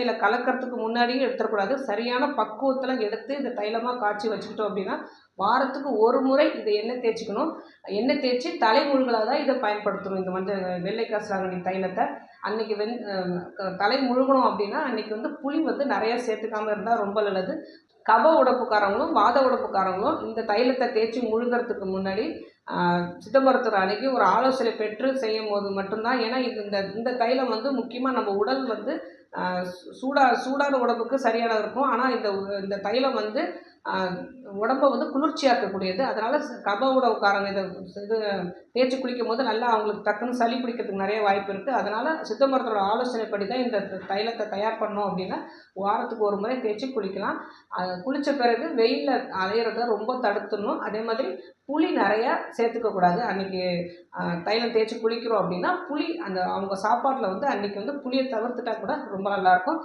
நல்லெண்ணெயில் கலக்கிறதுக்கு முன்னாடியும் எடுத்துடக்கூடாது. சரியான பக்குவத்தில் எடுத்து இந்த தைலமாக காய்ச்சி வச்சுக்கிட்டோம் அப்படின்னா வாரத்துக்கு ஒரு முறை இதை எண்ணெய் தேய்ச்சிக்கணும். எண்ணெய் தேய்ச்சி தலைமுழுகலாக தான் இதை பயன்படுத்தணும். இந்த வெள்ளை கரிசலாங்கண்ணி தைலத்தை அன்றைக்கி தலை முழுகணும் அப்படின்னா அன்றைக்கி புளி நிறையா சேர்த்துக்காமல் இருந்தால் ரொம்ப நல்லது. கப உடப்புக்காரங்களும் வாத உடப்புக்காரங்களும் இந்த தைலத்தை தேய்ச்சி முழுகிறதுக்கு முன்னாடி சித்த மருத்துவர் அன்னைக்கு ஒரு ஆலோசனை பெற்று செய்யும் போது மட்டும்தான். ஏன்னா இந்த தைலம் முக்கியமாக நம்ம உடல் சூடான உடம்புக்கு சரியானது இருக்கும். ஆனால் இந்த தைலம் உடம்பை குளிர்ச்சியாக்கக்கூடியது. அதனால் கப உடவுக்காரங்க இது தேய்ச்சி குளிக்கும் போது நல்லா அவங்களுக்கு டக்குன்னு சளி பிடிக்கிறதுக்கு நிறைய வாய்ப்பு இருக்குது. அதனால் சித்த மருத்துவரோட ஆலோசனைப்படி தான் இந்த தைலத்தை தயார் பண்ணோம் அப்படின்னா வாரத்துக்கு ஒரு முறை தேய்ச்சி குளிக்கலாம். குளித்த பிறகு வெயிலில் அலையிறத ரொம்ப தடுத்துடணும். அதே மாதிரி புளி நிறையா சேர்த்துக்கக்கூடாது. அன்றைக்கி தைலம் தேய்ச்சி குளிக்கிறோம் அப்படின்னா புளி அவங்க சாப்பாட்டில் அன்றைக்கி புளியை தவிர்த்துட்டா கூட ரொம்ப நல்லாயிருக்கும்.